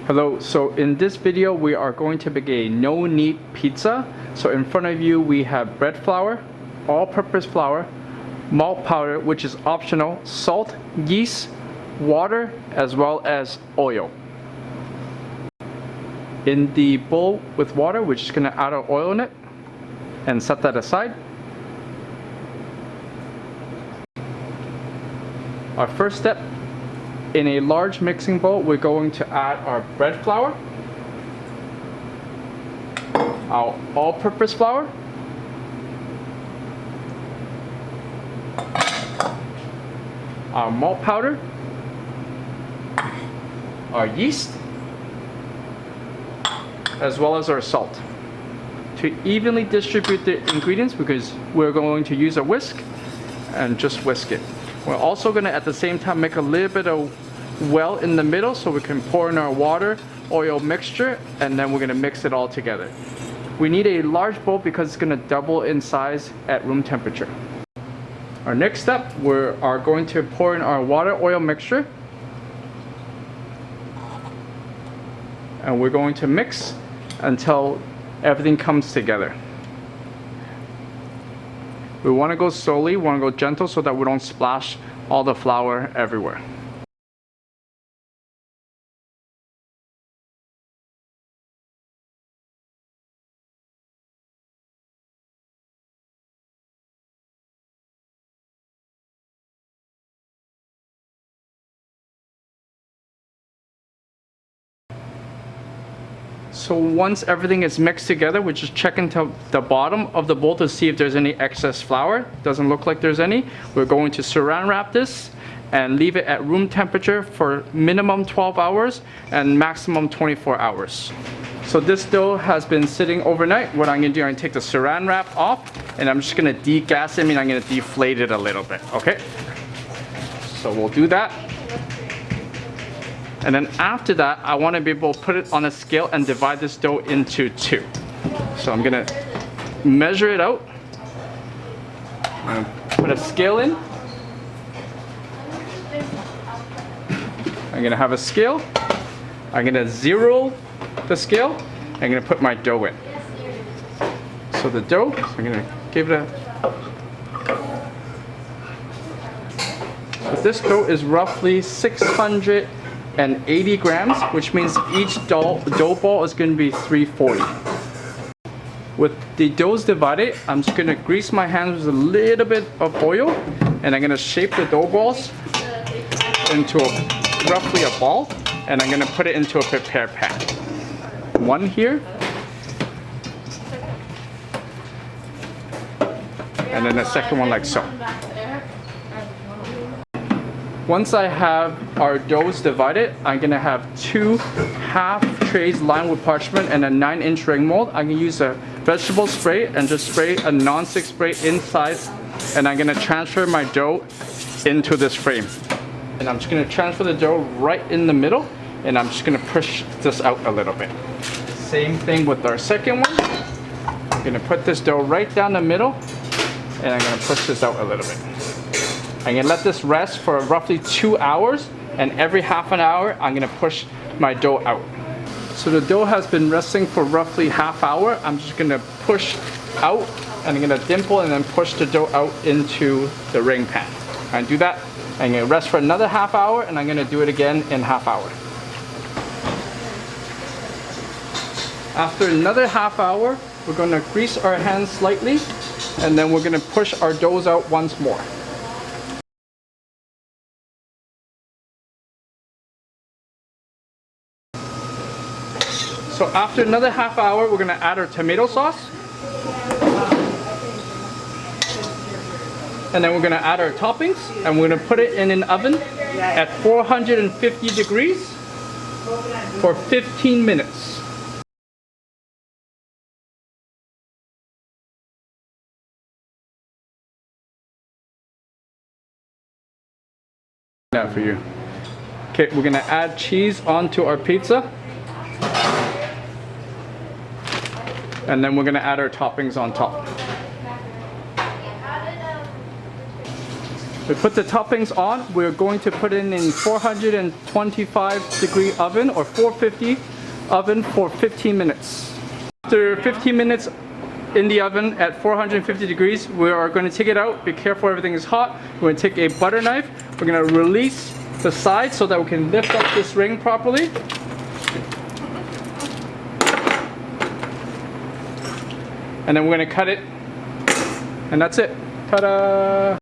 Hello, so in this video we are going to make a no knead pizza. So in front of you we have bread flour, all-purpose flour, malt powder which is optional, salt, yeast, water, as well as oil. In the bowl with water, we're just going to add our oil in it and set that aside. Our first step, in a large mixing bowl, we're going to add our bread flour, our all-purpose flour, our malt powder, our yeast, as well as our salt. To evenly distribute the ingredients, because we're going to use a whisk and just whisk it. We're also going to at the same time make a little bit of well in the middle so we can pour in our water, oil mixture, and then we're going to mix it all together. We need a large bowl because it's going to double in size at room temperature. Our next step, we are going to pour in our water oil mixture, and we're going to mix until everything comes together. We want to go slowly, we want to go gentle so that we don't splash all the flour everywhere. So once everything is mixed together, we just check into the bottom of the bowl to see if there's any excess flour. Doesn't look like there's any. We're going to saran wrap this and leave it at room temperature for minimum 12 hours and maximum 24 hours. So this dough has been sitting overnight. What I'm going to do, I'm going to take the saran wrap off and I'm just going to degas it, I'm going to deflate it a little bit, okay? So we'll do that. And then after that, I want to be able to put it on a scale and divide this dough into two. So I'm going to measure it out. I'm going to put a scale in. I'm going to have a scale. I'm going to zero the scale. I'm going to put my dough in. So the dough, I'm going to give it a... So this dough is roughly 680 grams, which means each dough ball is going to be 340. With the doughs divided, I'm just going to grease my hands with a little bit of oil, and I'm going to shape the dough balls into roughly a ball, and I'm going to put it into a prepared pan. One here, and then the second one like so. Once I have our doughs divided, I'm going to have 2 half trays lined with parchment and a 9-inch ring mold. I can use a vegetable spray and just spray a non-stick spray inside, and I'm going to transfer my dough into this frame. And I'm just going to transfer the dough right in the middle, and I'm just going to push this out a little bit. Same thing with our second one. I'm going to put this dough right down the middle, and I'm going to push this out a little bit. I'm going to let this rest for roughly 2 hours, and every half an hour I'm going to push my dough out. So the dough has been resting for roughly half hour. I'm just going to push out, and I'm going to dimple and then push the dough out into the ring pan. And do that. I'm going to rest for another half hour, and I'm going to do it again in half hour. After another half hour, we're going to grease our hands slightly, and then we're going to push our doughs out once more. So after another half hour, we're going to add our tomato sauce. And then we're going to add our toppings, and we're going to put it in an oven at 450 degrees for 15 minutes. That for you. Okay, we're going to add cheese onto our pizza. And then we're going to add our toppings on top. We put the toppings on. We're going to put it in 425 degree oven or 450 oven for 15 minutes. After 15 minutes in the oven at 450 degrees, we are going to take it out. Be careful, everything is hot. We're going to take a butter knife. We're going to release the side so that we can lift up this ring properly. And then we're going to cut it. And that's it. Ta-da!